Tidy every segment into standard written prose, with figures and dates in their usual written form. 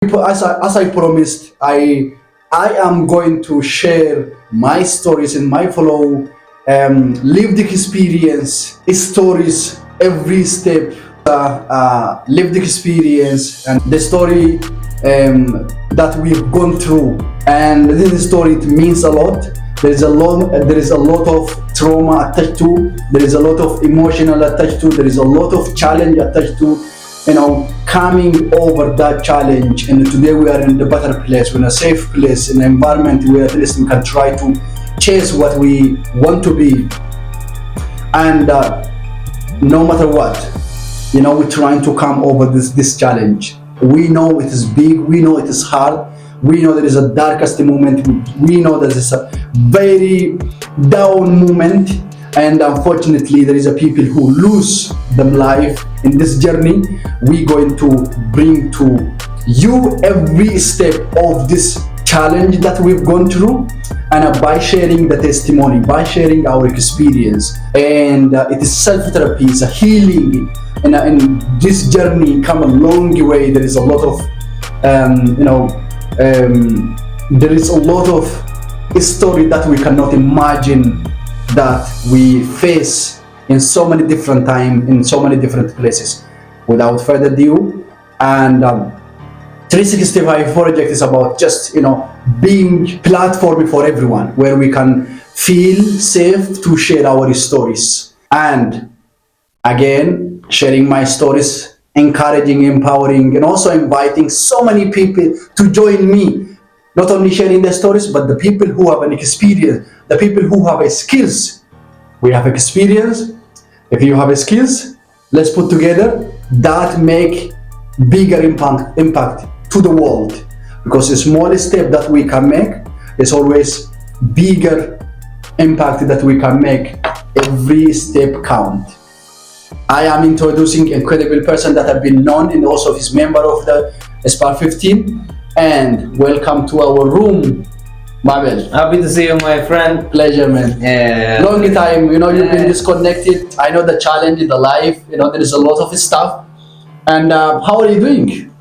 As I promised, I am going to share my stories and my follow lived experience stories every step, lived experience and the story that we've gone through. And this story, it means a lot. There is a lot of trauma attached to. There is a lot of emotional attached to. There is a lot of challenge attached to. Coming over that challenge. And today we are in a better place, we're in a safe place, in an environment where at least we can try to chase what we want to be. And no matter what, we're trying to come over this challenge. We know it is big, we know it is hard, we know there is a darkest moment, we know there is a very down moment, and unfortunately there is a people who lose them life in this journey. We're going to bring to you every step of this challenge that we've gone through, and by sharing the testimony, by sharing our experience. And it is self-therapy, it's a healing, and this journey come a long way. There is a lot of there is a lot of story that we cannot imagine that we face in so many different time, in so many different places. Without further ado, and 365 project is about just being platform for everyone, where we can feel safe to share our stories. And again, sharing my stories, encouraging, empowering, and also inviting so many people to join me. Not only sharing their stories, but the people who have an experience, the people who have a skills. We have experience. If you have skills, let's put together that make bigger impact to the world. Because the smallest step that we can make is always bigger impact that we can make. Every step count. I am introducing incredible person that have been known, and also is member of the SPAR 15. And welcome to our room, Mabel. Happy to see you, my friend. Pleasure, man. Yeah. Long time, you've been disconnected. I know the challenge in the life, there is a lot of stuff. And how are you doing?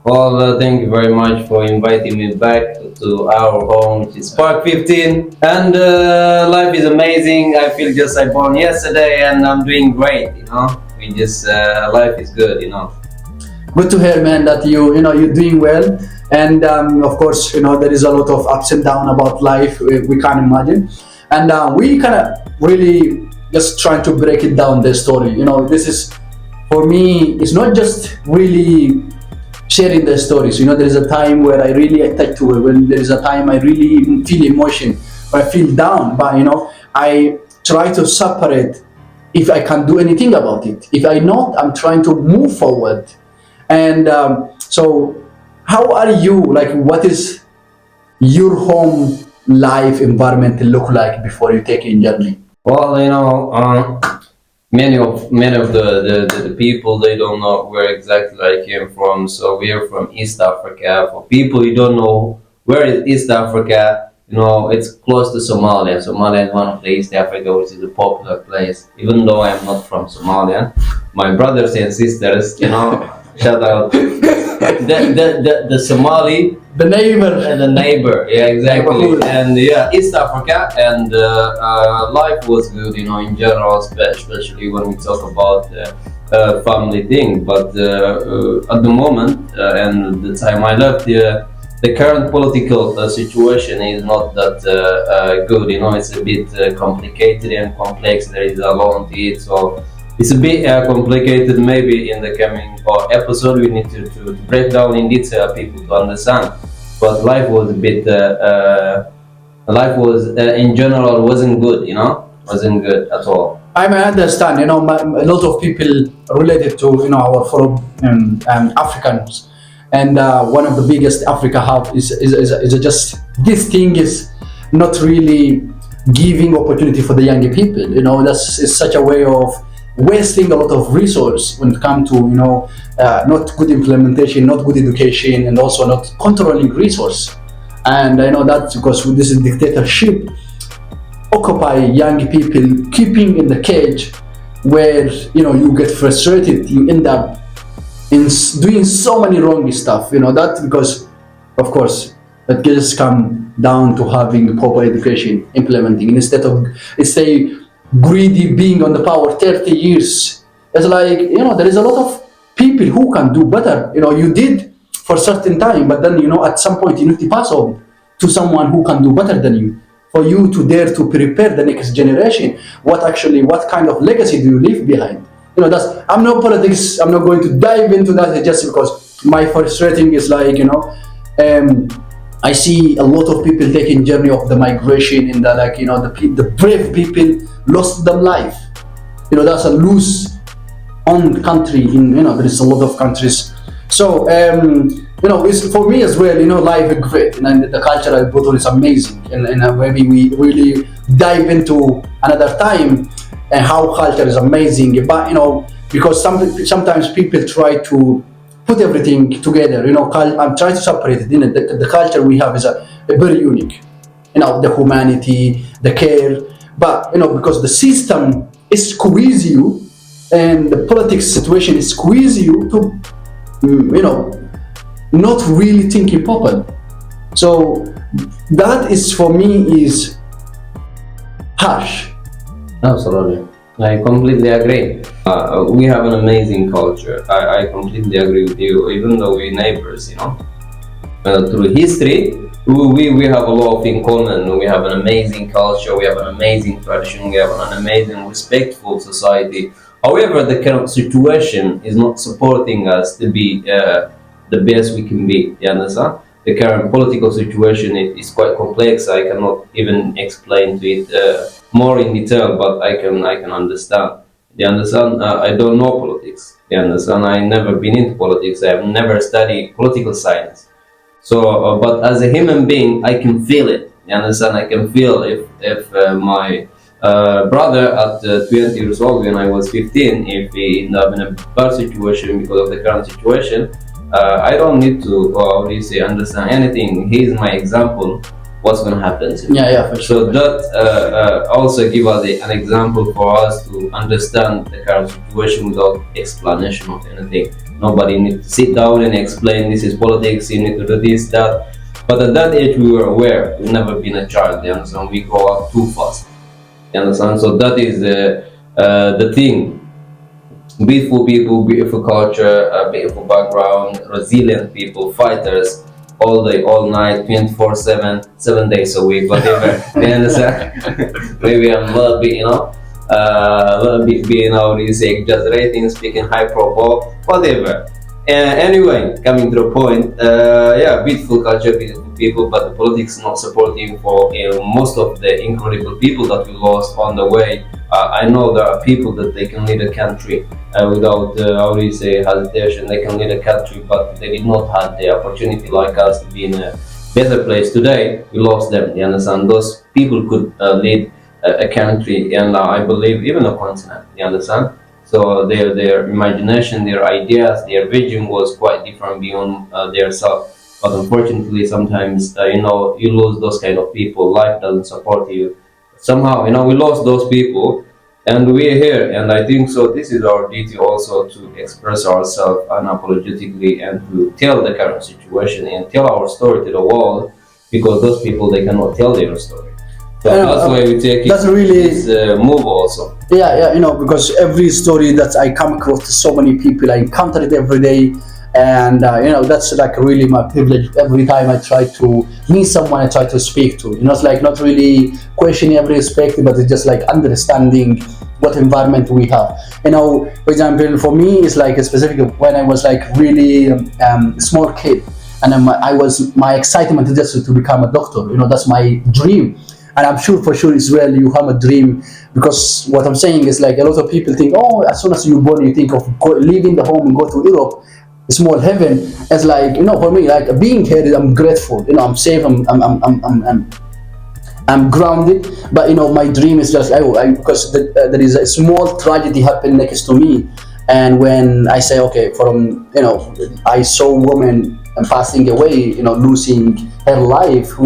Well, thank you very much for inviting me back to our home, which is Park 15. And life is amazing. I feel just I born yesterday, and I'm doing great. We just life is good. Good to hear, man, that you're doing well. And of course, there is a lot of ups and downs about life, we can't imagine. And we kind of really just trying to break it down, the story. This is, for me, it's not just really sharing the stories. There is a time where I really attach to it, when there is a time I really feel emotion, or I feel down, but I try to separate if I can do anything about it. If I not, I'm trying to move forward. And so how are you? Like, what is your home life environment look like before you take in journey? Well, many of the people, they don't know where exactly I came from. So we are from East Africa. For people who don't know where is East Africa, it's close to Somalia. Somalia is one of the East Africa, which is a popular place. Even though I am not from Somalia, my brothers and sisters, shout out the Somali, the neighbor, yeah, exactly. And yeah, East Africa, and life was good, in general, especially when we talk about family thing. But at the moment, and the time I left, the current political situation is not that good. It's a bit complicated and complex. There is a lot to it, so it's a bit complicated. Maybe in the coming episode we need to break down in detail people to understand. But life was a bit, life was in general wasn't good, wasn't good at all. I may understand, a lot of people related to, our fellow Africans. And one of the biggest Africa have is just, this thing is not really giving opportunity for the younger people. That's is such a way of wasting a lot of resource when it comes to not good implementation, not good education, and also not controlling resource. And I know that because this is dictatorship occupy young people, keeping in the cage, where you get frustrated, you end up in doing so many wrong stuff. That because, of course, that just come down to having proper education implementing instead of stay greedy being on the power 30 years. It's like, there is a lot of people who can do better. You did for a certain time, but then, at some point you need to pass on to someone who can do better than you, for you to dare to prepare the next generation. What kind of legacy do you leave behind? That's, I'm not politics, I'm not going to dive into that just because my frustrating is like, I see a lot of people taking journey of the migration in the, like, the brave people lost their life. That's a lose on country in, there is a lot of countries. So, it's for me as well, life is great, and the cultural bottle is amazing. And maybe we really dive into another time and how culture is amazing. But, because sometimes people try to put everything together. I'm trying to separate it. The culture we have is a very unique. The humanity, the care. But because the system is squeeze you, and the politics situation is squeeze you to, not really thinking properly. So that is for me is harsh. Absolutely. I completely agree. We have an amazing culture. I completely agree with you, even though we're neighbors, through history, we have a lot in common. We have an amazing culture, we have an amazing tradition, we have an amazing, respectful society. However, the current situation is not supporting us to be the best we can be, you understand? The current political situation is quite complex. I cannot even explain to it more in detail, but I can understand. You understand? I don't know politics. You understand? I never been into politics. I have never studied political science. So, but as a human being, I can feel it. You understand? I can feel if my brother at 20 years old, when I was 15, if he ended up in a bad situation because of the current situation, I don't need to, how do you say, understand anything. He is my example. What's going to happen to me? Yeah, for sure. So that also give us an example for us to understand the current situation without explanation of anything. Nobody needs to sit down and explain this is politics, you need to do this, that. But at that age we were aware. We've never been a child, you understand? We grow up too fast. You understand? So that is the thing. Beautiful people, beautiful culture, beautiful background, resilient people, fighters, all day, all night, 24/7, 7 days a week, whatever. You understand? Maybe I'm a little bit, a little bit being, how do you say, exaggerating, speaking hyperbole, whatever. Anyway, coming to the point, yeah, beautiful culture, beautiful people, but the politics not supporting for most of the incredible people that we lost on the way. I know there are people that they can lead a country without, how do you say, hesitation. They can lead a country, but they did not have the opportunity like us to be in a better place. Today, we lost them, you understand? Those people could lead a country, and I believe even a continent, you understand? So their imagination, their ideas, their vision was quite different beyond their self. But unfortunately, sometimes, you lose those kind of people. Life doesn't support you. Somehow, we lost those people, and we're here. And I think so. This is our duty also to express ourselves unapologetically and to tell the current situation and tell our story to the world, because those people, they cannot tell their story. So that's why we take that's really this move also. Yeah, because every story that I come across to so many people, I encounter it every day. And that's like really my privilege. Every time I try to meet someone, I try to speak to. It's like not really questioning every aspect, but it's just like understanding what environment we have. For example, for me, it's like a specific when I was like really small kid, and my excitement is just to become a doctor. That's my dream. And I'm sure for sure as well you have a dream, because what I'm saying is like a lot of people think, oh, as soon as you're born, you think of leaving the home and go to Europe. Small heaven. It's like, for me, like being here, I'm grateful. I'm safe. I'm grounded. But my dream is just because there is a small tragedy happened next to me, and when I say okay, I saw a woman passing away, losing her life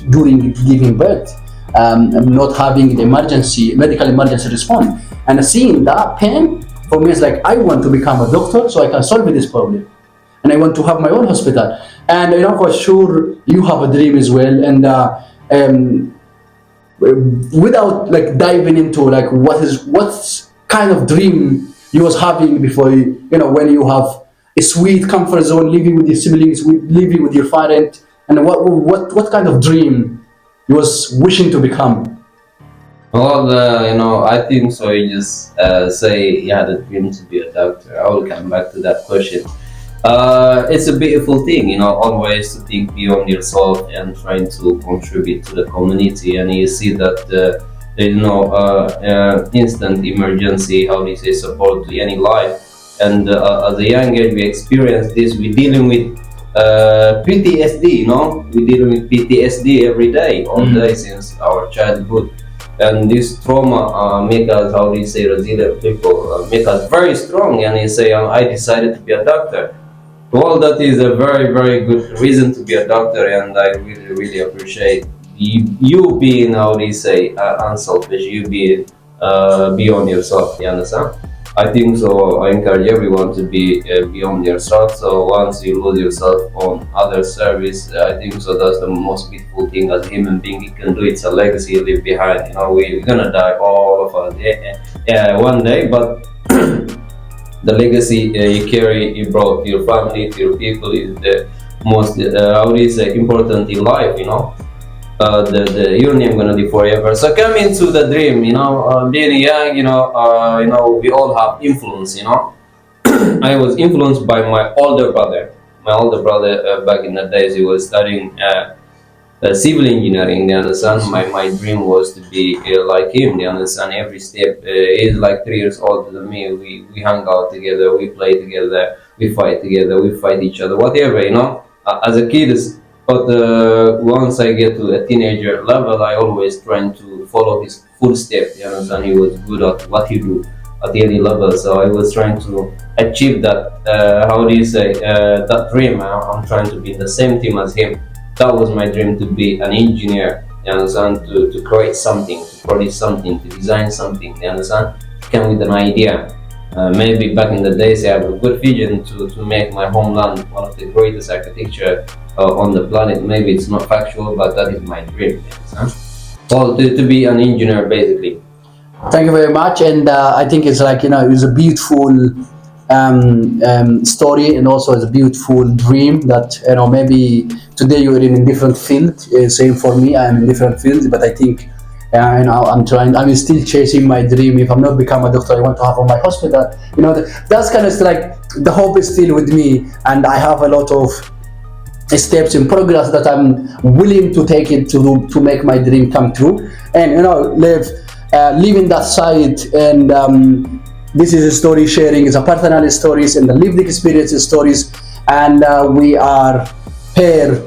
during giving birth, not having the medical emergency response, and seeing that pain, For me, it's like I want to become a doctor so I can solve this problem, and I want to have my own hospital. And for sure, you have a dream as well. And without like diving into like what's kind of dream you was having before when you have a sweet comfort zone, living with your siblings, living with your parent, and what kind of dream you was wishing to become. Well, I think so. You just say you had a dream to be a doctor. I will come back to that question. It's a beautiful thing, always to think beyond yourself and trying to contribute to the community. And you see that there is no instant emergency, how do you say, support to any life. And as a young age, we experience this. We're dealing with PTSD, we're dealing with PTSD every day, all day since our childhood. And this trauma make us, how do you say, resilient people, make us very strong. And you say, I decided to be a doctor. Well, that is a very, very good reason to be a doctor, and I really, really appreciate you being, how do you say, unselfish, you being beyond yourself, you understand? I think so. I encourage everyone to be beyond yourself. So once you lose yourself on other service, I think so. That's the most beautiful thing as a human being you can do. It's a legacy you leave behind. We're gonna die, all of us, one day. But the legacy you carry, you brought to your family, to your people, is the most, how do you say, important in life. Your name gonna live forever. So coming to the dream, being young, we all have influence. I was influenced by my older brother. My older brother, back in the days, he was studying civil engineering. You understand? My dream was to be like him. You understand? Every step. He's like 3 years older than me. We hang out together. We play together. We fight together. We fight each other. Whatever. As a kid, but once I get to a teenager level, I always trying to follow his footsteps. You understand? He was good at what he do at any level, so I was trying to achieve that. How do you say, that dream? I'm trying to be in the same team as him. That was my dream, to be an engineer. You understand? To create something, to produce something, to design something. You understand? To come with an idea. Maybe back in the days, I have a good vision to make my homeland one of the greatest architecture on the planet. Maybe it's not factual, but that is my dream. Well, to be an engineer, basically. Thank you very much. And I think it's like, it's a beautiful story, and also it's a beautiful dream that, maybe today you're in a different field. Same for me, I'm in different fields, but I think, I'm still chasing my dream. If I'm not become a doctor, I want to have on my hospital. That's kind of like the hope is still with me, and I have a lot of steps in progress that I'm willing to take it to make my dream come true. And living that side. And this is a story sharing, it's a personal stories and the lived experience stories. And we are here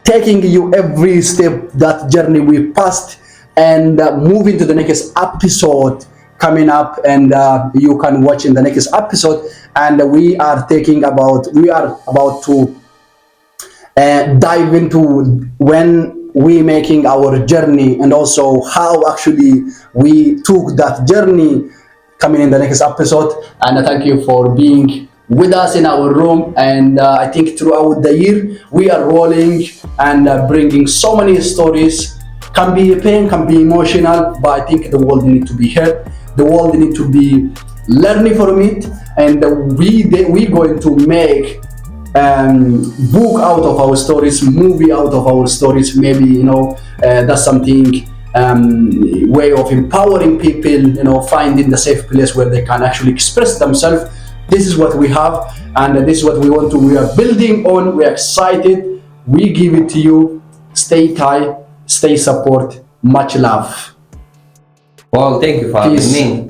taking you every step that journey we passed, and moving to the next episode coming up, and you can watch in the next episode. And we are about to dive into when we making our journey, and also how actually we took that journey, coming in the next episode. And thank you for being with us in our room. And I think throughout the year we are rolling and bringing so many stories. Can be pain, can be emotional, but I think the world need to be heard. The world need to be learning from it, and we going to make book out of our stories, movie out of our stories. Maybe that's something, way of empowering people. Finding the safe place where they can actually express themselves. This is what we have, and this is what we want to. We are building on. We are excited. We give it to you. Stay tight. Stay support. Much love. Well, thank you for having Peace. me.